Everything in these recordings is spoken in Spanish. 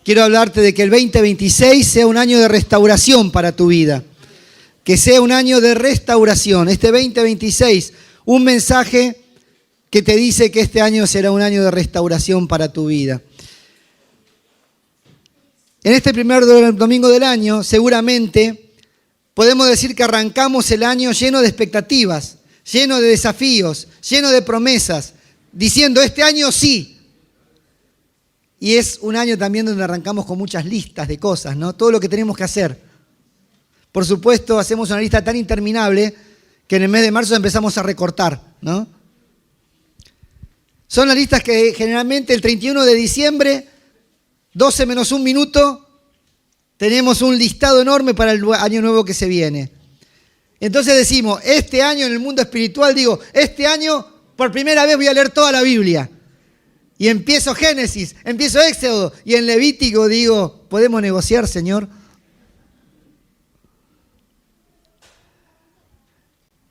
quiero hablarte de que el 2026 sea un año de restauración para tu vida. Que sea un año de restauración. Este 2026, un mensaje que te dice que este año será un año de restauración para tu vida. En este primer domingo del año, seguramente podemos decir que arrancamos el año lleno de expectativas, lleno de desafíos, lleno de promesas, diciendo este año sí. Y es un año también donde arrancamos con muchas listas de cosas, ¿no? Todo lo que tenemos que hacer. Por supuesto, hacemos una lista tan interminable que en el mes de marzo empezamos a recortar, ¿no? Son las listas que generalmente el 31 de diciembre, 12 menos un minuto, tenemos un listado enorme para el año nuevo que se viene. Entonces decimos, este año en el mundo espiritual, digo, este año por primera vez voy a leer toda la Biblia. Y empiezo Génesis, empiezo Éxodo, y en Levítico digo, ¿podemos negociar, Señor?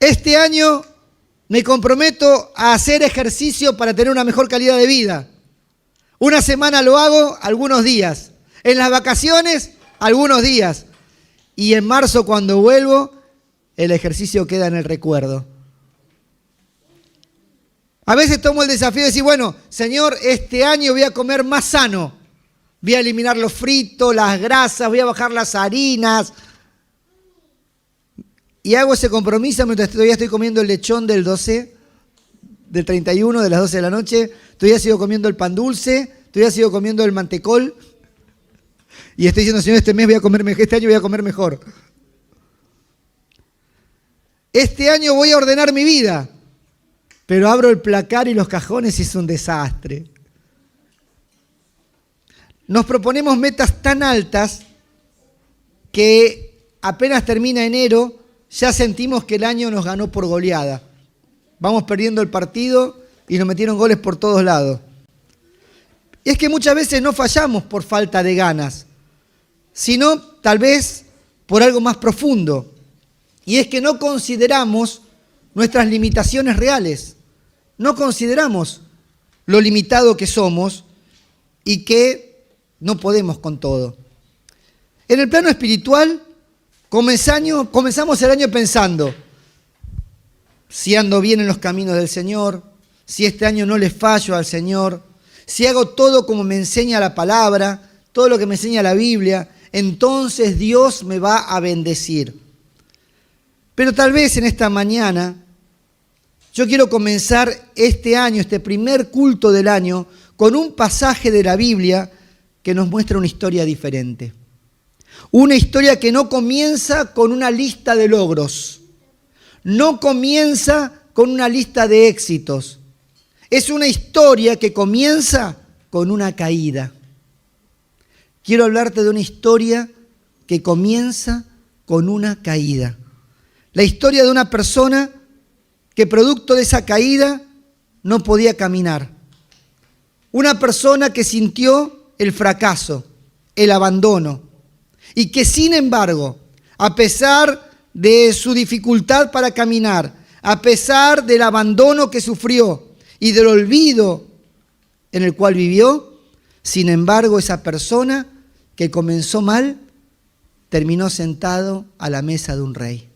Este año me comprometo a hacer ejercicio para tener una mejor calidad de vida. Una semana lo hago, algunos días. En las vacaciones, algunos días. Y en marzo, cuando vuelvo, el ejercicio queda en el recuerdo. A veces tomo el desafío de decir, bueno, Señor, este año voy a comer más sano. Voy a eliminar los fritos, las grasas, voy a bajar las harinas. Y hago ese compromiso mientras todavía estoy comiendo el lechón del 12, del 31, de las 12 de la noche. Todavía sigo comiendo el pan dulce, todavía sigo comiendo el mantecol. Y estoy diciendo, Señor, este año voy a comer mejor. Este año voy a ordenar mi vida. Pero abro el placar y los cajones y es un desastre. Nos proponemos metas tan altas que apenas termina enero ya sentimos que el año nos ganó por goleada. Vamos perdiendo el partido y nos metieron goles por todos lados. Y es que muchas veces no fallamos por falta de ganas, sino tal vez por algo más profundo. Y es que no consideramos nuestras limitaciones reales. No consideramos lo limitado que somos y que no podemos con todo. En el plano espiritual, comenzamos el año pensando, si ando bien en los caminos del Señor, si este año no le fallo al Señor, si hago todo como me enseña la palabra, todo lo que me enseña la Biblia, entonces Dios me va a bendecir. Pero tal vez en esta mañana yo quiero comenzar este año, este primer culto del año, con un pasaje de la Biblia que nos muestra una historia diferente. Una historia que no comienza con una lista de logros, no comienza con una lista de éxitos. Es una historia que comienza con una caída. Quiero hablarte de una historia que comienza con una caída. La historia de una persona que producto de esa caída no podía caminar. Una persona que sintió el fracaso, el abandono, y que sin embargo, a pesar de su dificultad para caminar, a pesar del abandono que sufrió y del olvido en el cual vivió, sin embargo, esa persona que comenzó mal, terminó sentado a la mesa de un rey.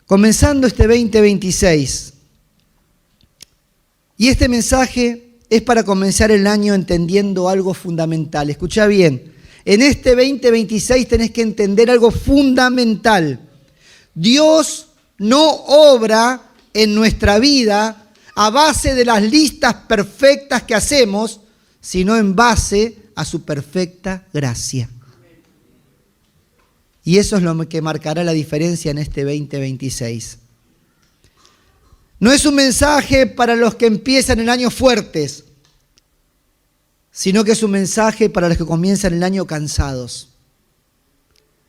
Comenzando este 2026, y este mensaje es para comenzar el año entendiendo algo fundamental. Escuchá bien, en este 2026 tenés que entender algo fundamental. Dios no obra en nuestra vida a base de las listas perfectas que hacemos, sino en base a su perfecta gracia. Y eso es lo que marcará la diferencia en este 2026. No es un mensaje para los que empiezan el año fuertes, sino que es un mensaje para los que comienzan el año cansados.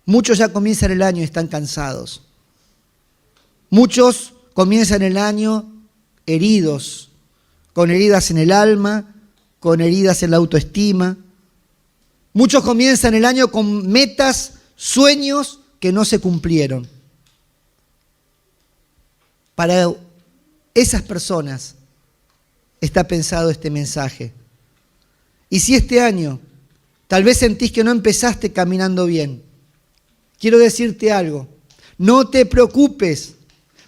Muchos ya comienzan el año y están cansados. Muchos comienzan el año heridos, con heridas en el alma, con heridas en la autoestima. Muchos comienzan el año con metas, sueños que no se cumplieron. Para esas personas está pensado este mensaje. Y si este año tal vez sentís que no empezaste caminando bien, quiero decirte algo. No te preocupes,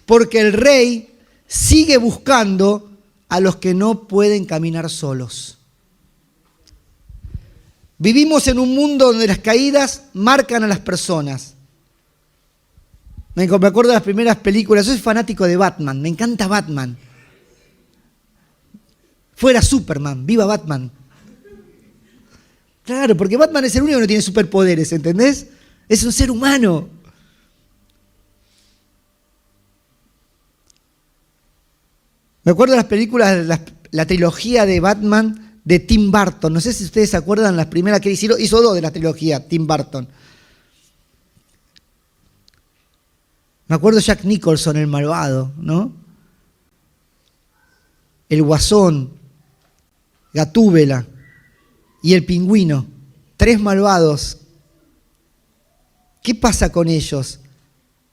porque el Rey sigue buscando a los que no pueden caminar solos. Vivimos en un mundo donde las caídas marcan a las personas. Me acuerdo de las primeras películas. Yo soy fanático de Batman, me encanta Batman. Fuera Superman, viva Batman. Claro, porque Batman es el único que no tiene superpoderes, ¿entendés? Es un ser humano. Me acuerdo de las películas, la trilogía de Batman de Tim Burton. No sé si ustedes se acuerdan las primeras que hizo dos de la trilogía, Tim Burton. Me acuerdo Jack Nicholson, el malvado, ¿no? El Guasón, Gatúbela y el Pingüino. 3 malvados. ¿Qué pasa con ellos?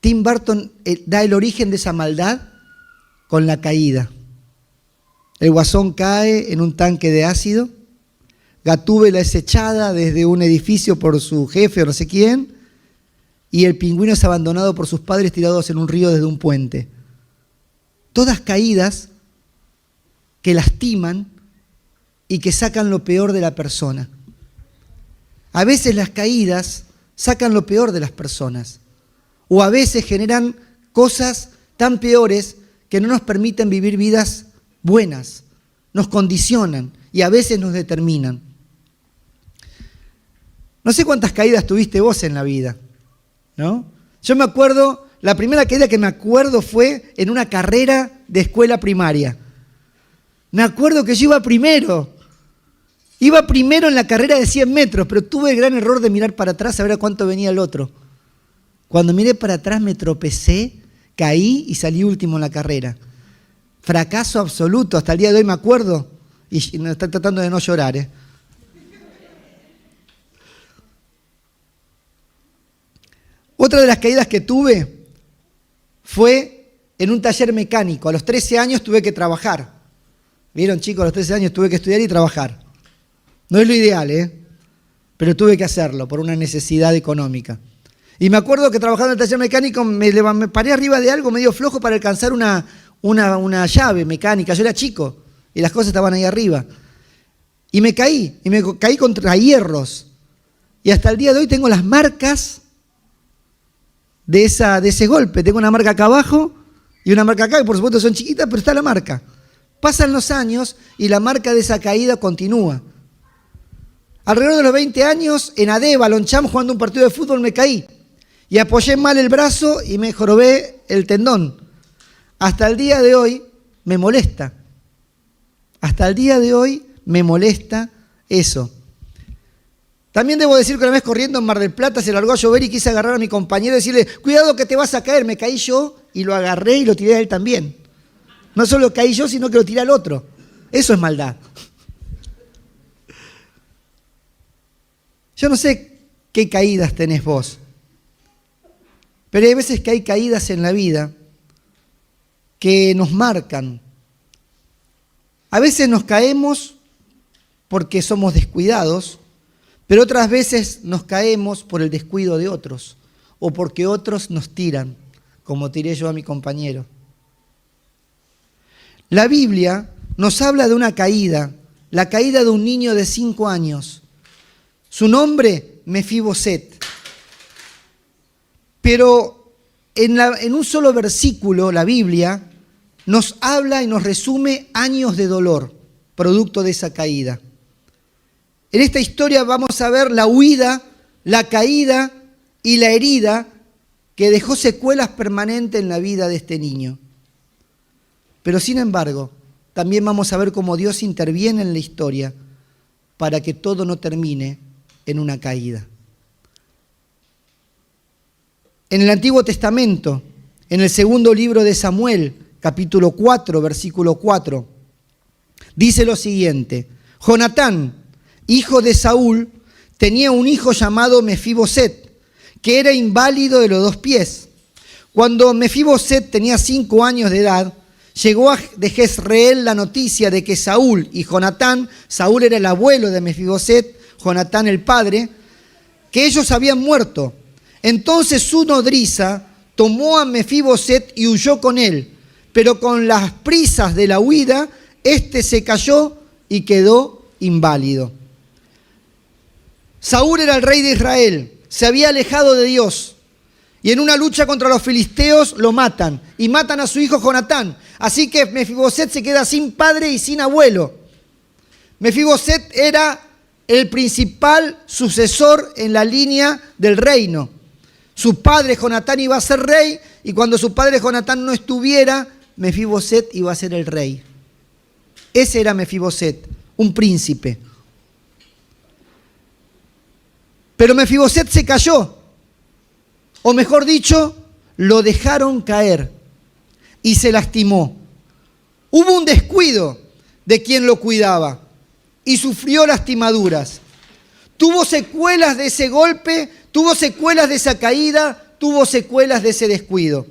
Tim Burton da el origen de esa maldad con la caída. El Guasón cae en un tanque de ácido. Gatúbela es echada desde un edificio por su jefe o no sé quién. Y el Pingüino es abandonado por sus padres tirados en un río desde un puente. Todas caídas que lastiman y que sacan lo peor de la persona. A veces las caídas sacan lo peor de las personas. O a veces generan cosas tan peores que no nos permiten vivir vidas buenas, nos condicionan y a veces nos determinan. No sé cuántas caídas tuviste vos en la vida, ¿no? Yo me acuerdo, la primera caída que me acuerdo fue en una carrera de escuela primaria. Me acuerdo que yo iba primero en la carrera de 100 metros, pero tuve el gran error de mirar para atrás a ver a cuánto venía el otro. Cuando miré para atrás me tropecé, caí y salí último en la carrera. Fracaso absoluto, hasta el día de hoy me acuerdo, y estoy tratando de no llorar. Otra de las caídas que tuve fue en un taller mecánico. A los 13 años tuve que trabajar. ¿Vieron, chicos? A los 13 años tuve que estudiar y trabajar. No es lo ideal, pero tuve que hacerlo por una necesidad económica. Y me acuerdo que trabajando en el taller mecánico me paré arriba de algo medio flojo para alcanzar una llave mecánica. Yo era chico y las cosas estaban ahí arriba. Y me caí contra hierros. Y hasta el día de hoy tengo las marcas de ese golpe. Tengo una marca acá abajo y una marca acá, que por supuesto son chiquitas, pero está la marca. Pasan los años y la marca de esa caída continúa. Alrededor de los 20 años, en Adeba, Loncham, jugando un partido de fútbol, me caí. Y apoyé mal el brazo y me jorobé el tendón. Hasta el día de hoy me molesta. Hasta el día de hoy me molesta eso. También debo decir que una vez corriendo en Mar del Plata se largó a llover y quise agarrar a mi compañero y decirle, cuidado que te vas a caer. Me caí yo y lo agarré y lo tiré a él también. No solo caí yo, sino que lo tiré al otro. Eso es maldad. Yo no sé qué caídas tenés vos, pero hay veces que hay caídas en la vida que nos marcan. A veces nos caemos porque somos descuidados, pero otras veces nos caemos por el descuido de otros o porque otros nos tiran, como tiré yo a mi compañero. La Biblia nos habla de una caída, la caída de un niño de 5 años. Su nombre, Mefiboset. Pero en un solo versículo, la Biblia nos habla y nos resume años de dolor, producto de esa caída. En esta historia vamos a ver la huida, la caída y la herida que dejó secuelas permanentes en la vida de este niño. Pero sin embargo, también vamos a ver cómo Dios interviene en la historia para que todo no termine en una caída. En el Antiguo Testamento, en el segundo libro de Samuel, capítulo 4, versículo 4, dice lo siguiente: Jonatán, hijo de Saúl, tenía un hijo llamado Mefiboset, que era inválido de los 2 pies. Cuando Mefiboset tenía 5 años de edad, llegó de Jezreel la noticia de que Saúl y Jonatán, Saúl era el abuelo de Mefiboset, Jonatán el padre, que ellos habían muerto. Entonces su nodriza tomó a Mefiboset y huyó con él, pero con las prisas de la huida, éste se cayó y quedó inválido. Saúl era el rey de Israel, se había alejado de Dios y en una lucha contra los filisteos lo matan y matan a su hijo Jonatán. Así que Mefiboset se queda sin padre y sin abuelo. Mefiboset era el principal sucesor en la línea del reino. Su padre Jonatán iba a ser rey y cuando su padre Jonatán no estuviera, Mefiboset iba a ser el rey. Ese era Mefiboset, un príncipe. Pero Mefiboset se cayó, o mejor dicho, lo dejaron caer y se lastimó. Hubo un descuido de quien lo cuidaba y sufrió lastimaduras. Tuvo secuelas de ese golpe, tuvo secuelas de esa caída, tuvo secuelas de ese descuido.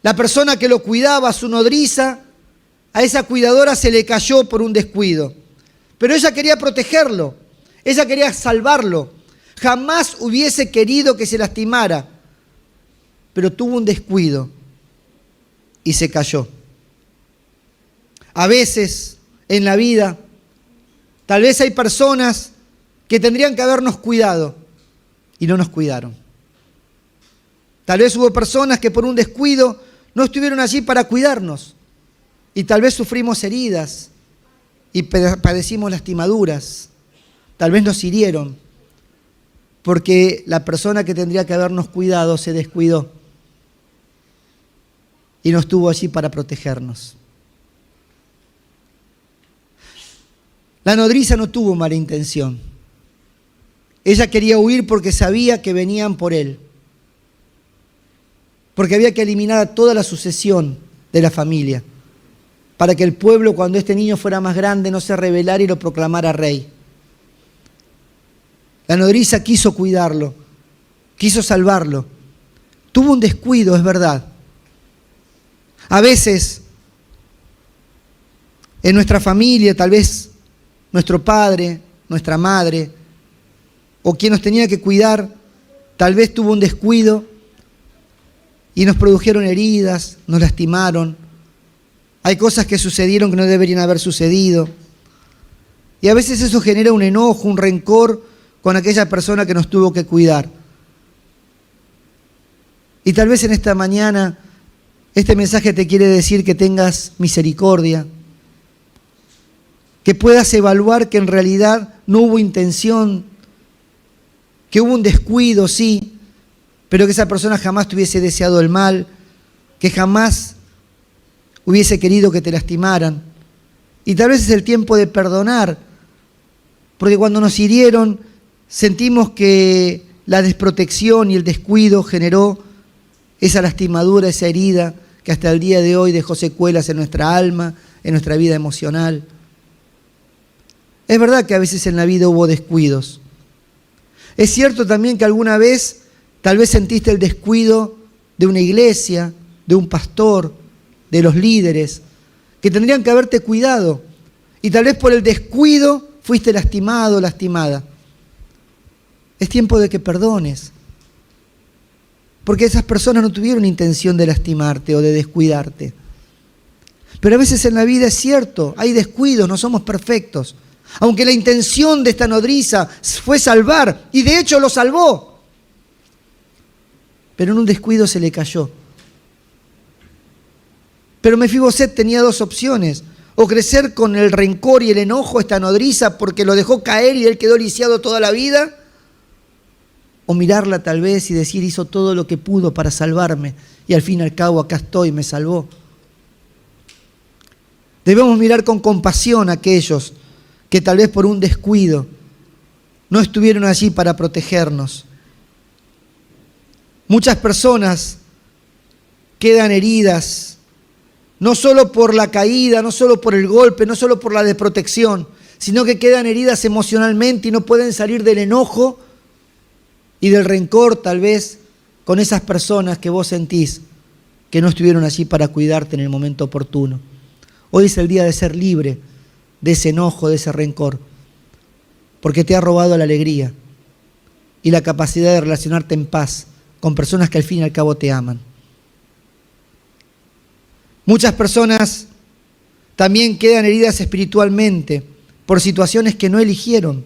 La persona que lo cuidaba, su nodriza, a esa cuidadora se le cayó por un descuido. Pero ella quería protegerlo, ella quería salvarlo. Jamás hubiese querido que se lastimara, pero tuvo un descuido y se cayó. A veces en la vida, tal vez hay personas que tendrían que habernos cuidado y no nos cuidaron. Tal vez hubo personas que por un descuido no estuvieron allí para cuidarnos y tal vez sufrimos heridas y padecimos lastimaduras. Tal vez nos hirieron porque la persona que tendría que habernos cuidado se descuidó y no estuvo allí para protegernos. La nodriza no tuvo mala intención. Ella quería huir porque sabía que venían por él, porque había que eliminar a toda la sucesión de la familia, para que el pueblo, cuando este niño fuera más grande, no se rebelara y lo proclamara rey. La nodriza quiso cuidarlo, quiso salvarlo. Tuvo un descuido, es verdad. A veces, en nuestra familia, tal vez nuestro padre, nuestra madre, o quien nos tenía que cuidar, tal vez tuvo un descuido y nos produjeron heridas, nos lastimaron. Hay cosas que sucedieron que no deberían haber sucedido. Y a veces eso genera un enojo, un rencor con aquella persona que nos tuvo que cuidar. Y tal vez en esta mañana este mensaje te quiere decir que tengas misericordia, que puedas evaluar que en realidad no hubo intención, que hubo un descuido, sí, pero que esa persona jamás te hubiese deseado el mal, que jamás hubiese querido que te lastimaran. Y tal vez es el tiempo de perdonar, porque cuando nos hirieron sentimos que la desprotección y el descuido generó esa lastimadura, esa herida que hasta el día de hoy dejó secuelas en nuestra alma, en nuestra vida emocional. Es verdad que a veces en la vida hubo descuidos. Es cierto también que alguna vez tal vez sentiste el descuido de una iglesia, de un pastor, de los líderes, que tendrían que haberte cuidado. Y tal vez por el descuido fuiste lastimado, lastimada. Es tiempo de que perdones. Porque esas personas no tuvieron intención de lastimarte o de descuidarte. Pero a veces en la vida es cierto, hay descuidos, no somos perfectos. Aunque la intención de esta nodriza fue salvar, y de hecho lo salvó, pero en un descuido se le cayó. Pero Mefiboset tenía dos opciones: o crecer con el rencor y el enojo a esta nodriza porque lo dejó caer y él quedó lisiado toda la vida, o mirarla tal vez y decir, hizo todo lo que pudo para salvarme y al fin y al cabo acá estoy, me salvó. Debemos mirar con compasión a aquellos que tal vez por un descuido no estuvieron allí para protegernos. Muchas personas quedan heridas, no solo por la caída, no solo por el golpe, no solo por la desprotección, sino que quedan heridas emocionalmente y no pueden salir del enojo y del rencor tal vez con esas personas que vos sentís que no estuvieron allí para cuidarte en el momento oportuno. Hoy es el día de ser libre de ese enojo, de ese rencor, porque te ha robado la alegría y la capacidad de relacionarte en paz con personas que al fin y al cabo te aman. Muchas personas también quedan heridas espiritualmente por situaciones que no eligieron.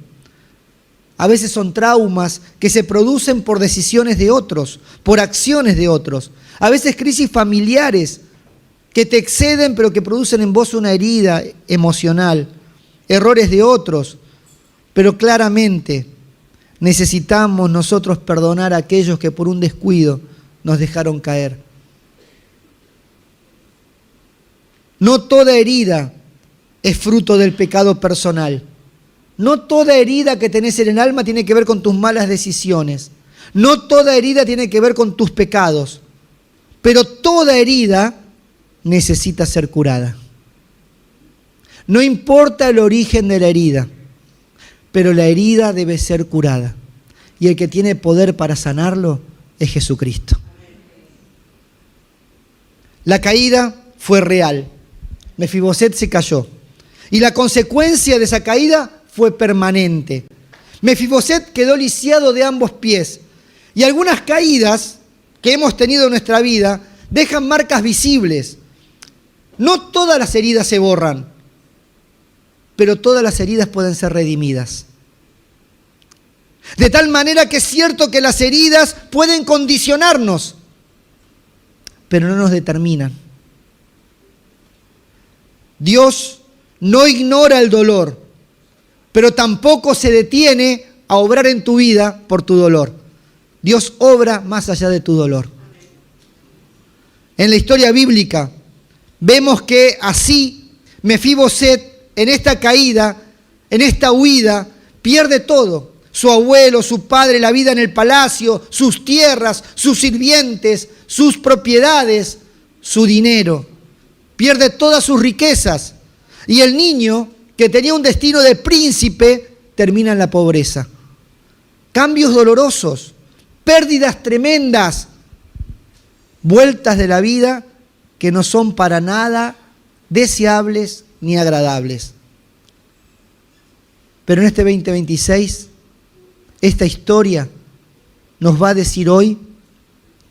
A veces son traumas que se producen por decisiones de otros, por acciones de otros. A veces crisis familiares que te exceden pero que producen en vos una herida emocional. Errores de otros, pero claramente necesitamos nosotros perdonar a aquellos que por un descuido nos dejaron caer. No toda herida es fruto del pecado personal. No toda herida que tenés en el alma tiene que ver con tus malas decisiones. No toda herida tiene que ver con tus pecados. Pero toda herida necesita ser curada. No importa el origen de la herida, pero la herida debe ser curada. Y el que tiene poder para sanarlo es Jesucristo. La caída fue real. Mefiboset se cayó. Y la consecuencia de esa caída fue permanente. Mefiboset quedó lisiado de ambos pies. Y algunas caídas que hemos tenido en nuestra vida dejan marcas visibles. No todas las heridas se borran, pero todas las heridas pueden ser redimidas. De tal manera que es cierto que las heridas pueden condicionarnos, pero no nos determinan. Dios no ignora el dolor, pero tampoco se detiene a obrar en tu vida por tu dolor. Dios obra más allá de tu dolor. En la historia bíblica vemos que así Mefiboset, en esta caída, en esta huida, pierde todo. Su abuelo, su padre, la vida en el palacio, sus tierras, sus sirvientes, sus propiedades, su dinero. Pierde todas sus riquezas. Y el niño, que tenía un destino de príncipe, termina en la pobreza. Cambios dolorosos, pérdidas tremendas, vueltas de la vida que no son para nada deseables ni agradables. Pero en este 2026, esta historia nos va a decir hoy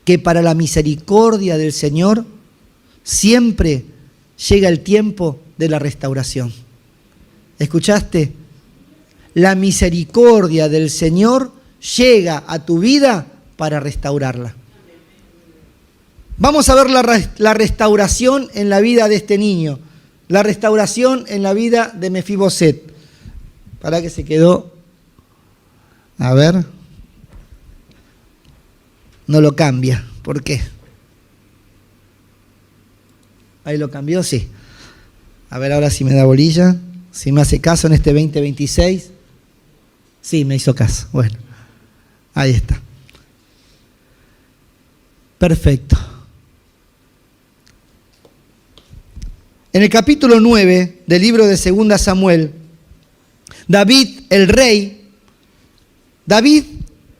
que para la misericordia del Señor siempre llega el tiempo de la restauración. ¿Escuchaste? La misericordia del Señor llega a tu vida para restaurarla. Vamos a ver la restauración en la vida de este niño, la restauración en la vida de Mefiboset. Para que se quedó, a ver, no lo cambia, ¿por qué? Ahí lo cambió, sí. A ver ahora si me da bolilla, si me hace caso en este 2026. Sí, me hizo caso, bueno, ahí está. Perfecto. En el capítulo 9 del libro de 2 Samuel, David, el rey, David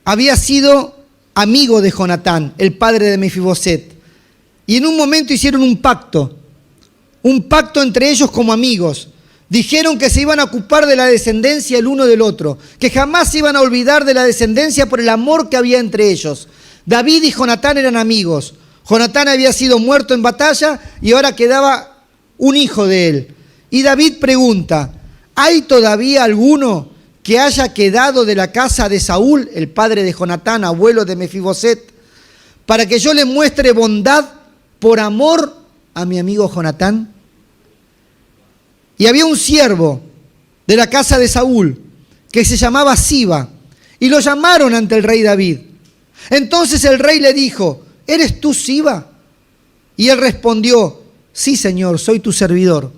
había sido amigo de Jonatán, el padre de Mefiboset, y en un momento hicieron un pacto entre ellos como amigos. Dijeron que se iban a ocupar de la descendencia el uno del otro, que jamás se iban a olvidar de la descendencia por el amor que había entre ellos. David y Jonatán eran amigos. Jonatán había sido muerto en batalla y ahora quedaba un hijo de él. Y David pregunta, ¿hay todavía alguno que haya quedado de la casa de Saúl, el padre de Jonatán, abuelo de Mefiboset, para que yo le muestre bondad por amor a mi amigo Jonatán? Y había un siervo de la casa de Saúl que se llamaba Siba, y lo llamaron ante el rey David. Entonces el rey le dijo, ¿eres tú Siba? Y él respondió, sí, señor, soy tu servidor.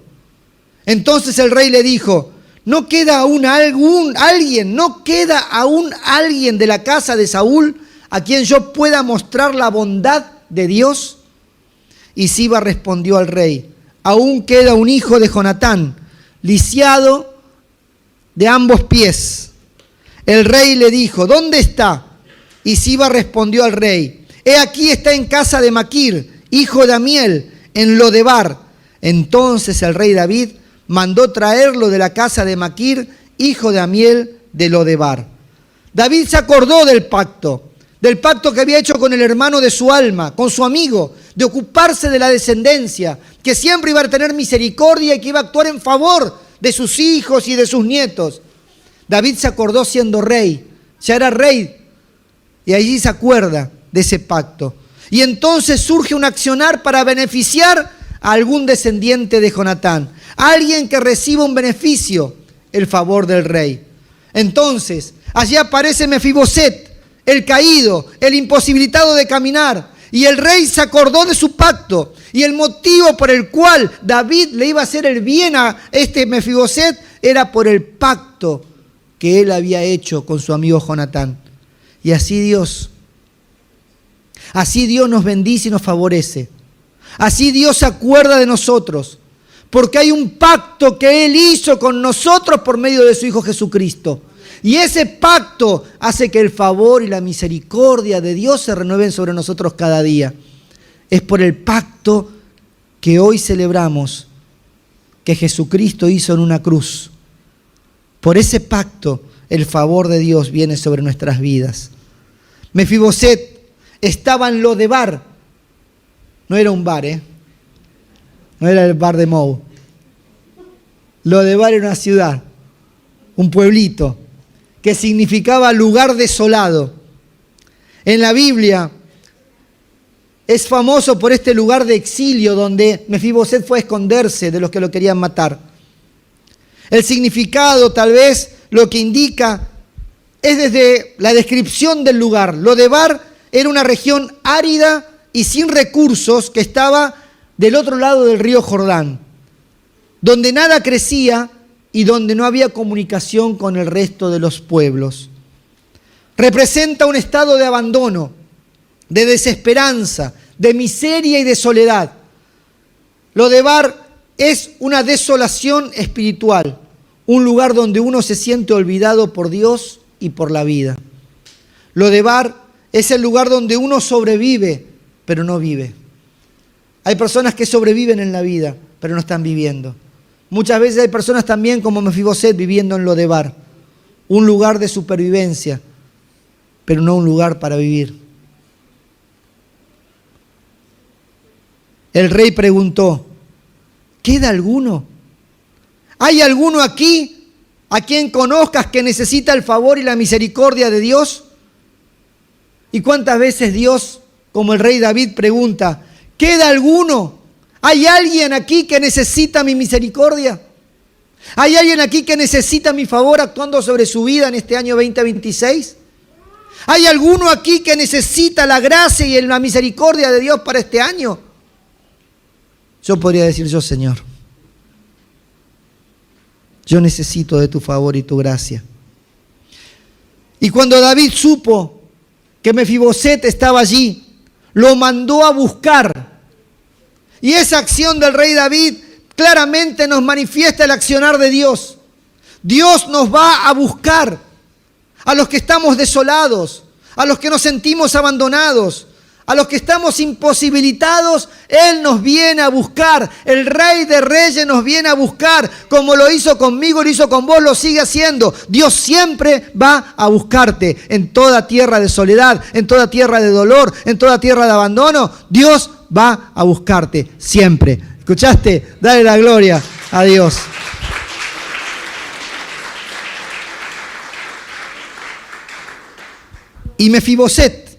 Entonces el rey le dijo, ¿no queda aún alguien de la casa de Saúl a quien yo pueda mostrar la bondad de Dios? Y Siba respondió al rey, aún queda un hijo de Jonatán, lisiado de ambos pies. El rey le dijo, ¿dónde está? Y Siba respondió al rey, he aquí está en casa de Maquir, hijo de Amiel, en Lodebar. Entonces el rey David mandó traerlo de la casa de Maquir, hijo de Amiel, de Lodebar. David se acordó del pacto que había hecho con el hermano de su alma, con su amigo, de ocuparse de la descendencia, que siempre iba a tener misericordia y que iba a actuar en favor de sus hijos y de sus nietos. David se acordó siendo rey, ya era rey, y allí se acuerda de ese pacto. Y entonces surge un accionar para beneficiar a algún descendiente de Jonatán, alguien que reciba un beneficio, el favor del rey. Entonces, allí aparece Mefiboset, el caído, el imposibilitado de caminar, y el rey se acordó de su pacto, y el motivo por el cual David le iba a hacer el bien a este Mefiboset era por el pacto que él había hecho con su amigo Jonatán. Y así Dios nos bendice y nos favorece. Así Dios se acuerda de nosotros, porque hay un pacto que Él hizo con nosotros por medio de su Hijo Jesucristo. Y ese pacto hace que el favor y la misericordia de Dios se renueven sobre nosotros cada día. Es por el pacto que hoy celebramos, que Jesucristo hizo en una cruz. Por ese pacto, el favor de Dios viene sobre nuestras vidas. Mefiboset estaba en Lodebar. No era un bar, no era el bar de Mou. Lodebar era una ciudad, un pueblito, que significaba lugar desolado. En la Biblia es famoso por este lugar de exilio donde Mefiboset fue a esconderse de los que lo querían matar. El significado, tal vez, lo que indica es desde la descripción del lugar. Lodebar era una región árida y sin recursos que estaba del otro lado del río Jordán, donde nada crecía y donde no había comunicación con el resto de los pueblos. Representa un estado de abandono, de desesperanza, de miseria y de soledad. Lodebar es una desolación espiritual, un lugar donde uno se siente olvidado por Dios y por la vida. Lodebar es el lugar donde uno sobrevive, pero no vive. Hay personas que sobreviven en la vida, pero no están viviendo. Muchas veces hay personas también como Mefiboset viviendo en Lodebar, un lugar de supervivencia, pero no un lugar para vivir. El rey preguntó, ¿queda alguno? ¿Hay alguno aquí a quien conozcas que necesita el favor y la misericordia de Dios? ¿Y cuántas veces Dios, como el rey David, pregunta, ¿queda alguno? ¿Hay alguien aquí que necesita mi misericordia? ¿Hay alguien aquí que necesita mi favor actuando sobre su vida en este año 2026? ¿Hay alguno aquí que necesita la gracia y la misericordia de Dios para este año? Yo podría decir yo, Señor, yo necesito de tu favor y tu gracia. Y cuando David supo que Mefiboset estaba allí, lo mandó a buscar. Y esa acción del rey David claramente nos manifiesta el accionar de Dios. Dios nos va a buscar a los que estamos desolados, a los que nos sentimos abandonados, a los que estamos imposibilitados. Él nos viene a buscar. El Rey de Reyes nos viene a buscar. Como lo hizo conmigo, lo hizo con vos, lo sigue haciendo. Dios siempre va a buscarte en toda tierra de soledad, en toda tierra de dolor, en toda tierra de abandono. Dios va a buscarte siempre. ¿Escuchaste? Dale la gloria a Dios. Y Mefiboset,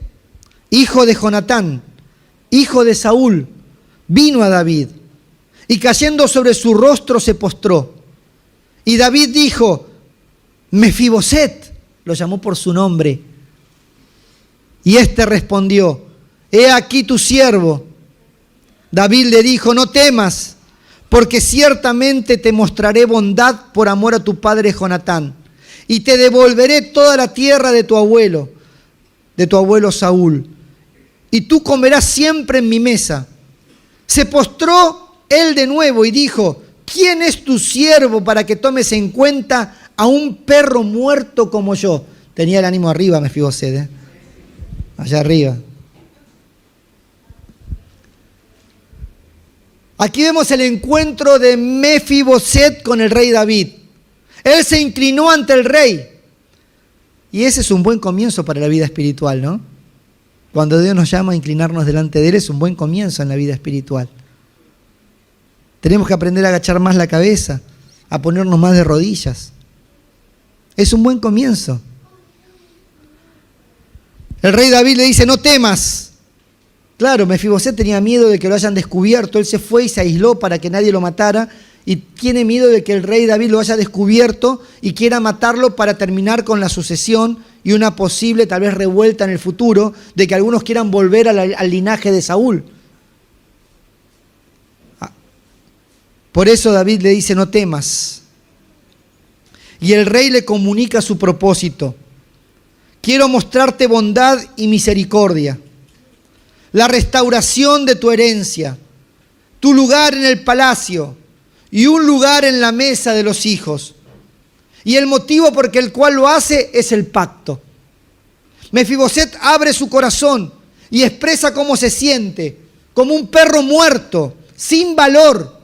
hijo de Jonatán, hijo de Saúl, vino a David y cayendo sobre su rostro se postró. Y David dijo, Mefiboset, lo llamó por su nombre. Y éste respondió, he aquí tu siervo. David le dijo, no temas, porque ciertamente te mostraré bondad por amor a tu padre Jonatán, y te devolveré toda la tierra de tu abuelo Saúl, y tú comerás siempre en mi mesa. Se postró él de nuevo y dijo, ¿quién es tu siervo para que tomes en cuenta a un perro muerto como yo? Tenía el ánimo arriba, Mefiboset, allá arriba. Aquí vemos el encuentro de Mefiboset con el rey David. Él se inclinó ante el rey. Y ese es un buen comienzo para la vida espiritual, ¿no? Cuando Dios nos llama a inclinarnos delante de Él, es un buen comienzo en la vida espiritual. Tenemos que aprender a agachar más la cabeza, a ponernos más de rodillas. Es un buen comienzo. El rey David le dice, no temas. Claro, Mefiboset tenía miedo de que lo hayan descubierto. Él se fue y se aisló para que nadie lo matara. Y tiene miedo de que el rey David lo haya descubierto y quiera matarlo para terminar con la sucesión y una posible, tal vez, revuelta en el futuro, de que algunos quieran volver al linaje de Saúl. Por eso David le dice, no temas. Y el rey le comunica su propósito. Quiero mostrarte bondad y misericordia, la restauración de tu herencia, tu lugar en el palacio y un lugar en la mesa de los hijos. Y el motivo por el cual lo hace es el pacto. Mefiboset abre su corazón y expresa cómo se siente, como un perro muerto, sin valor.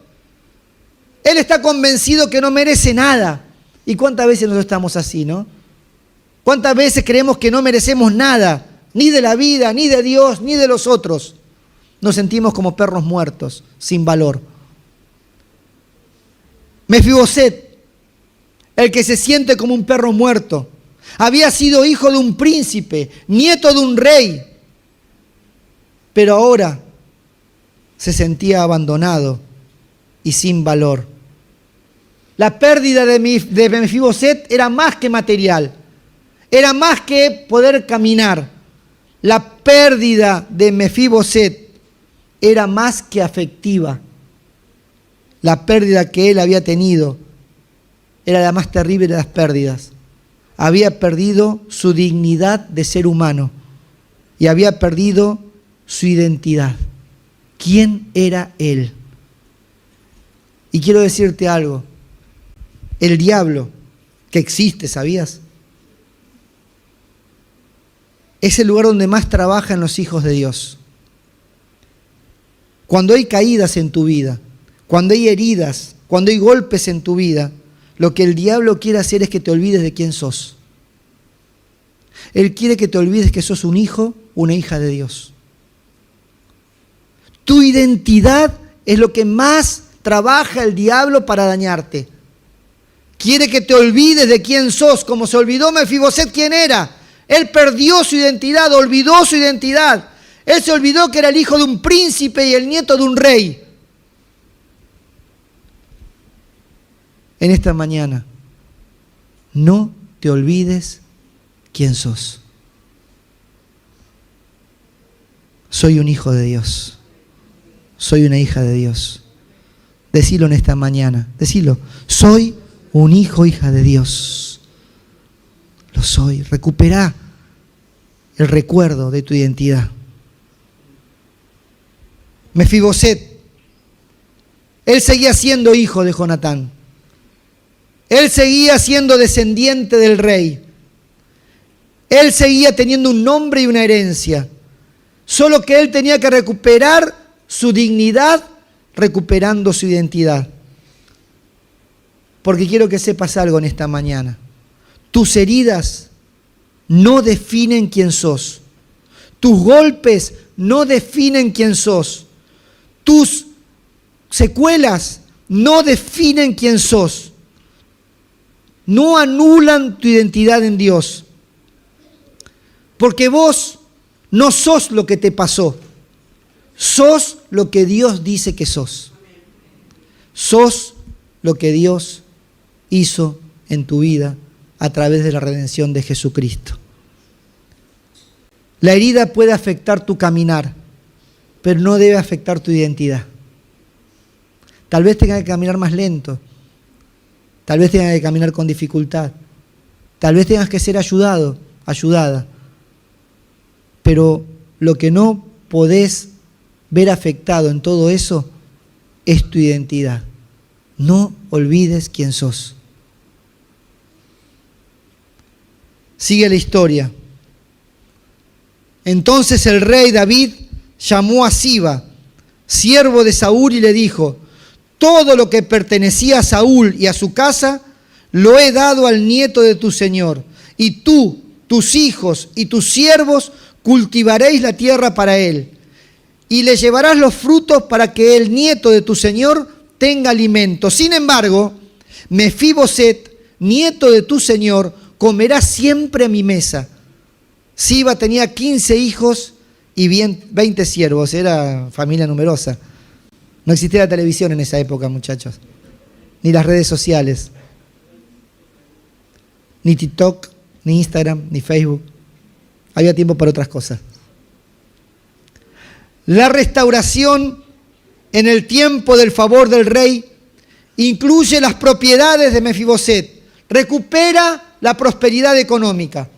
Él está convencido que no merece nada. ¿Y cuántas veces nosotros estamos así, no? ¿Cuántas veces creemos que no merecemos nada, ni de la vida, ni de Dios, ni de los otros? Nos sentimos como perros muertos, sin valor. Mefiboset, el que se siente como un perro muerto, había sido hijo de un príncipe, nieto de un rey, pero ahora se sentía abandonado y sin valor. La pérdida de Mefiboset era más que material, era más que poder caminar. La pérdida de Mefiboset era más que afectiva. La pérdida que él había tenido era la más terrible de las pérdidas. Había perdido su dignidad de ser humano y había perdido su identidad. ¿Quién era él? Y quiero decirte algo. El diablo, que existe, ¿sabías? Es el lugar donde más trabajan los hijos de Dios. Cuando hay caídas en tu vida, cuando hay heridas, cuando hay golpes en tu vida, lo que el diablo quiere hacer es que te olvides de quién sos. Él quiere que te olvides que sos un hijo, una hija de Dios. Tu identidad es lo que más trabaja el diablo para dañarte. Quiere que te olvides de quién sos, como se olvidó Mefiboset quién era. Él perdió su identidad, olvidó su identidad. Él se olvidó que era el hijo de un príncipe y el nieto de un rey. En esta mañana, no te olvides quién sos. Soy un hijo de Dios. Soy una hija de Dios. Decilo en esta mañana. Decilo. Soy un hijo, hija de Dios. Lo soy. Recupera el recuerdo de tu identidad. Mefiboset, él seguía siendo hijo de Jonatán. Él seguía siendo descendiente del rey. Él seguía teniendo un nombre y una herencia. Solo que él tenía que recuperar su dignidad recuperando su identidad. Porque quiero que sepas algo en esta mañana. Tus heridas no definen quién sos. Tus golpes no definen quién sos. Tus secuelas no definen quién sos. No anulan tu identidad en Dios. Porque vos no sos lo que te pasó. Sos lo que Dios dice que sos. Sos lo que Dios hizo en tu vida a través de la redención de Jesucristo. La herida puede afectar tu caminar, pero no debe afectar tu identidad. Tal vez tengas que caminar más lento. Tal vez tengas que caminar con dificultad. Tal vez tengas que ser ayudado, ayudada. Pero lo que no podés ver afectado en todo eso es tu identidad. No olvides quién sos. Sigue la historia. Entonces el rey David llamó a Siba, siervo de Saúl, y le dijo: todo lo que pertenecía a Saúl y a su casa, lo he dado al nieto de tu señor. Y tú, tus hijos y tus siervos cultivaréis la tierra para él. Y le llevarás los frutos para que el nieto de tu señor tenga alimento. Sin embargo, Mefiboset, nieto de tu señor, comerá siempre a mi mesa. Siba tenía 15 hijos y 20 siervos. Era familia numerosa. No existía la televisión en esa época, muchachos. Ni las redes sociales. Ni TikTok, ni Instagram, ni Facebook. Había tiempo para otras cosas. La restauración en el tiempo del favor del rey incluye las propiedades de Mefiboset. Recupera la prosperidad económica.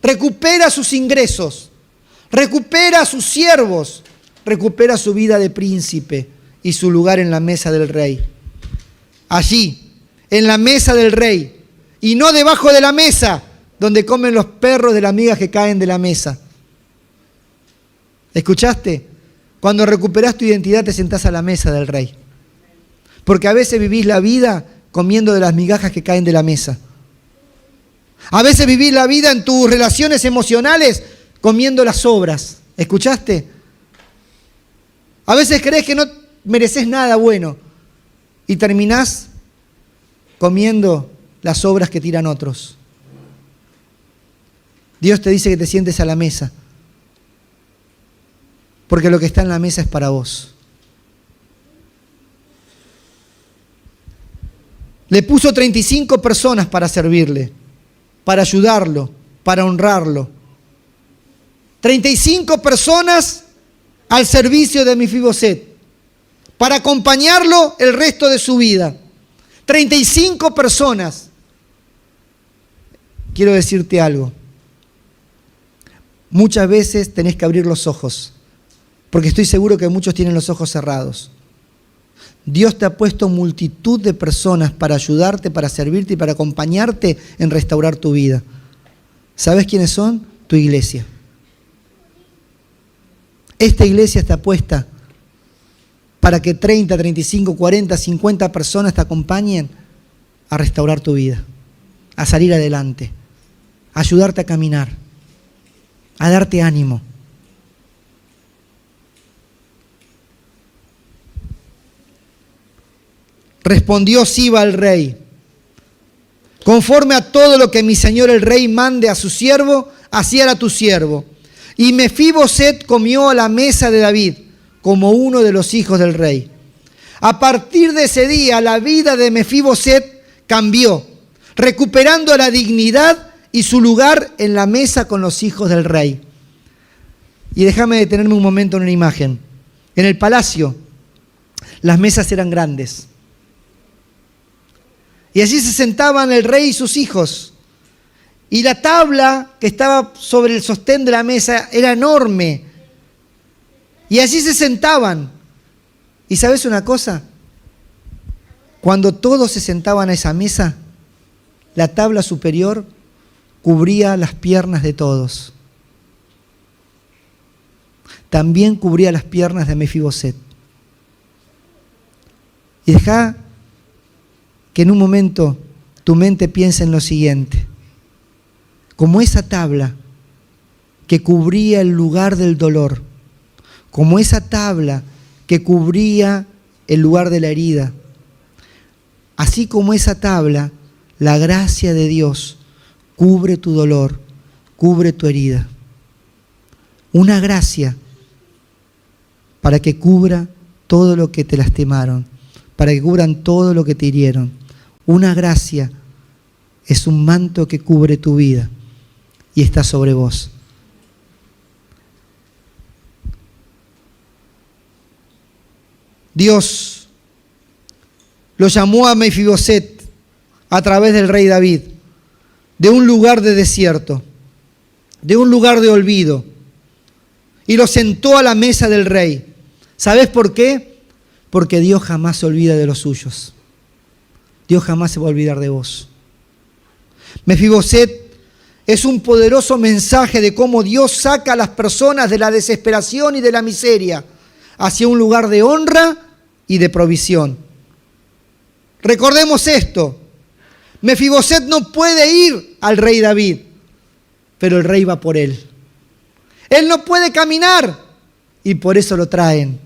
Recupera sus ingresos. Recupera a sus siervos. Recupera su vida de príncipe y su lugar en la mesa del rey. Allí, en la mesa del rey, y no debajo de la mesa, donde comen los perros de las migas que caen de la mesa. ¿Escuchaste? Cuando recuperás tu identidad te sentás a la mesa del rey. Porque a veces vivís la vida comiendo de las migajas que caen de la mesa. A veces vivís la vida en tus relaciones emocionales comiendo las sobras. ¿Escuchaste? A veces crees que no mereces nada bueno y terminás comiendo las sobras que tiran otros. Dios te dice que te sientes a la mesa, porque lo que está en la mesa es para vos. Le puso 35 personas para servirle, para ayudarlo, para honrarlo. 35 personas al servicio de Mefiboset, para acompañarlo el resto de su vida. 35 personas. Quiero decirte algo. Muchas veces tenés que abrir los ojos, porque estoy seguro que muchos tienen los ojos cerrados. Dios te ha puesto multitud de personas para ayudarte, para servirte y para acompañarte en restaurar tu vida. ¿Sabes quiénes son? Tu iglesia. Esta iglesia está puesta para que 30, 35, 40, 50 personas te acompañen a restaurar tu vida, a salir adelante, a ayudarte a caminar, a darte ánimo. Respondió Siba al rey: conforme a todo lo que mi señor el rey mande a su siervo, así hará tu siervo. Y Mefiboset comió a la mesa de David como uno de los hijos del rey. A partir de ese día, la vida de Mefiboset cambió, recuperando la dignidad y su lugar en la mesa con los hijos del rey. Y déjame detenerme un momento en una imagen. En el palacio, las mesas eran grandes. Y allí se sentaban el rey y sus hijos. Y la tabla que estaba sobre el sostén de la mesa era enorme. Y allí se sentaban. ¿Y sabes una cosa? Cuando todos se sentaban a esa mesa, la tabla superior cubría las piernas de todos. También cubría las piernas de Mefiboset. Y deja que en un momento tu mente piense en lo siguiente. Como esa tabla que cubría el lugar del dolor, como esa tabla que cubría el lugar de la herida, así como esa tabla, la gracia de Dios cubre tu dolor, cubre tu herida. Una gracia para que cubra todo lo que te lastimaron, para que cubran todo lo que te hirieron. Una gracia es un manto que cubre tu vida y está sobre vos. Dios lo llamó a Mefiboset a través del rey David, de un lugar de desierto, de un lugar de olvido, y lo sentó a la mesa del rey. ¿Sabes por qué? Porque Dios jamás se olvida de los suyos. Dios jamás se va a olvidar de vos. Mefiboset es un poderoso mensaje de cómo Dios saca a las personas de la desesperación y de la miseria, hacia un lugar de honra y de provisión. Recordemos esto: Mefiboset no puede ir al rey David, pero el rey va por él. Él no puede caminar y por eso lo traen.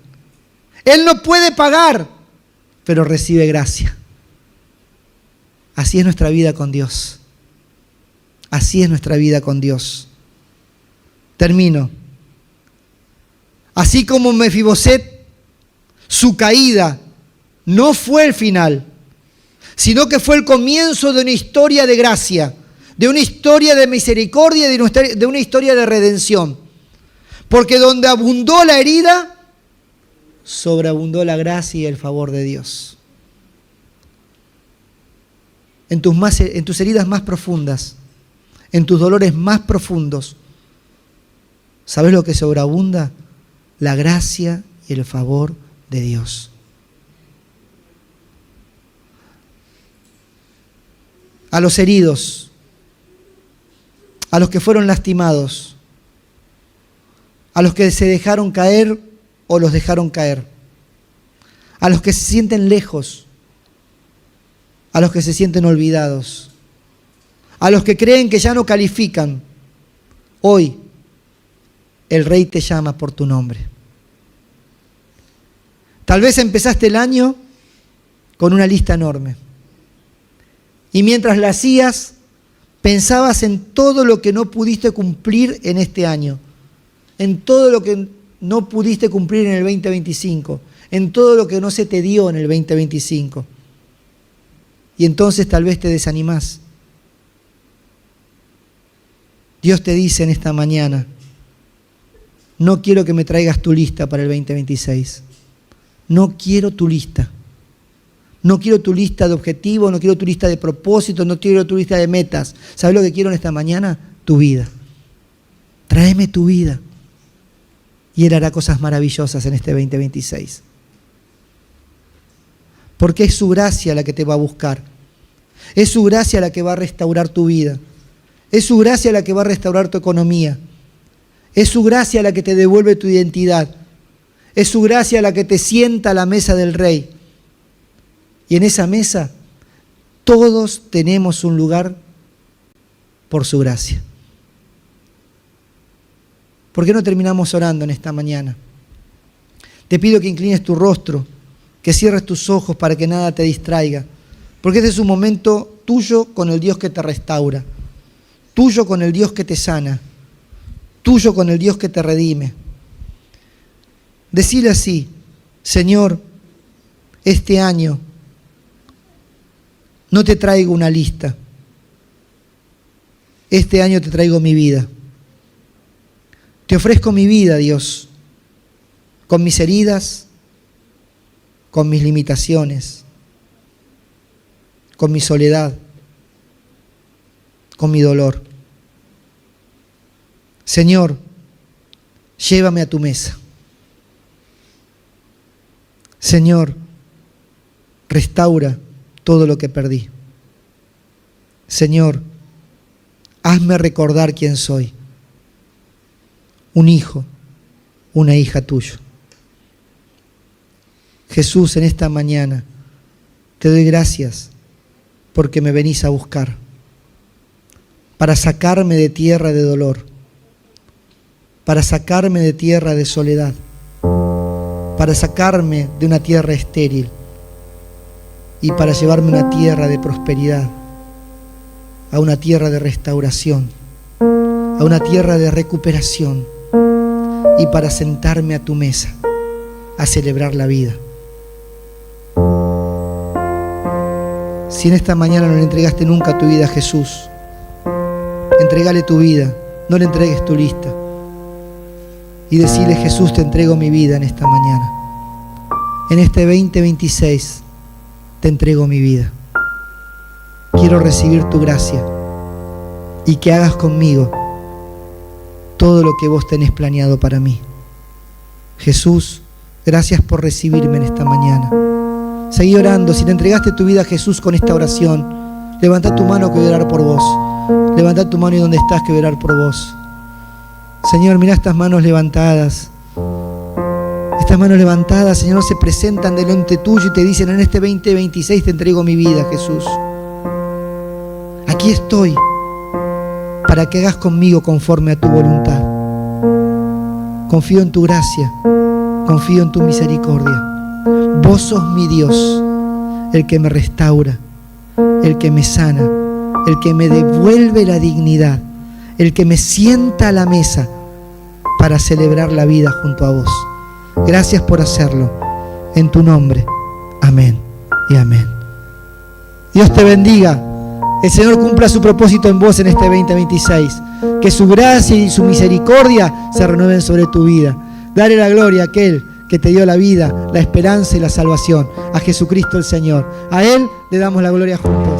Él no puede pagar, pero recibe gracia. Así es nuestra vida con Dios. Así es nuestra vida con Dios. Termino. Así como Mefiboset, su caída no fue el final, sino que fue el comienzo de una historia de gracia, de una historia de misericordia, de una historia de redención. Porque donde abundó la herida, sobreabundó la gracia y el favor de Dios. En tus heridas más profundas, en tus dolores más profundos, ¿sabes lo que sobreabunda? La gracia y el favor de Dios. A los heridos, a los que fueron lastimados, a los que se dejaron caer o los dejaron caer, a los que se sienten lejos, a los que se sienten olvidados, a los que creen que ya no califican. Hoy el Rey te llama por tu nombre. Tal vez empezaste el año con una lista enorme y mientras la hacías pensabas en todo lo que no pudiste cumplir en este año, en todo lo que no pudiste cumplir en el 2025, en todo lo que no se te dio en el 2025. Y entonces tal vez te desanimás. Dios te dice en esta mañana: no quiero que me traigas tu lista para el 2026. No quiero tu lista. No quiero tu lista de objetivos, no quiero tu lista de propósitos, no quiero tu lista de metas. ¿Sabes lo que quiero en esta mañana? Tu vida. Tráeme tu vida. Y Él hará cosas maravillosas en este 2026. Porque es su gracia la que te va a buscar. Es su gracia la que va a restaurar tu vida. Es su gracia la que va a restaurar tu economía. Es su gracia la que te devuelve tu identidad. Es su gracia la que te sienta a la mesa del Rey. Y en esa mesa todos tenemos un lugar por su gracia. ¿Por qué no terminamos orando en esta mañana? Te pido que inclines tu rostro, que cierres tus ojos para que nada te distraiga. Porque este es un momento tuyo con el Dios que te restaura, tuyo con el Dios que te sana, tuyo con el Dios que te redime. Decile así: Señor, este año no te traigo una lista. Este año te traigo mi vida. Te ofrezco mi vida, Dios, con mis heridas, con mis limitaciones, con mi soledad, con mi dolor. Señor, llévame a tu mesa. Señor, restaura todo lo que perdí. Señor, hazme recordar quién soy. Un hijo, una hija tuyo. Jesús, en esta mañana te doy gracias porque me venís a buscar para sacarme de tierra de dolor, para sacarme de tierra de soledad, para sacarme de una tierra estéril y para llevarme a una tierra de prosperidad, a una tierra de restauración, a una tierra de recuperación y para sentarme a tu mesa a celebrar la vida. Si en esta mañana no le entregaste nunca tu vida a Jesús, entregale tu vida, no le entregues tu lista. Y decirle: Jesús, te entrego mi vida en esta mañana. En este 2026 te entrego mi vida. Quiero recibir tu gracia y que hagas conmigo todo lo que vos tenés planeado para mí. Jesús, gracias por recibirme en esta mañana. Seguí orando. Si te entregaste tu vida a Jesús con esta oración, levanta tu mano que voy a orar por vos. Levanta tu mano y donde estás que voy a orar por vos. Señor, mira estas manos levantadas. estas manos levantadas, Señor, se presentan delante tuyo y te dicen: en este 2026 te entrego mi vida, Jesús. Aquí estoy para que hagas conmigo conforme a tu voluntad. Confío en tu gracia, confío en tu misericordia. Vos sos mi Dios, el que me restaura, el que me sana, el que me devuelve la dignidad, el que me sienta a la mesa para celebrar la vida junto a vos. Gracias por hacerlo. En tu nombre. Amén y amén. Dios te bendiga. El Señor cumpla su propósito en vos en este 2026. Que su gracia y su misericordia se renueven sobre tu vida. Dale la gloria a aquel que te dio la vida, la esperanza y la salvación. A Jesucristo el Señor. A Él le damos la gloria juntos.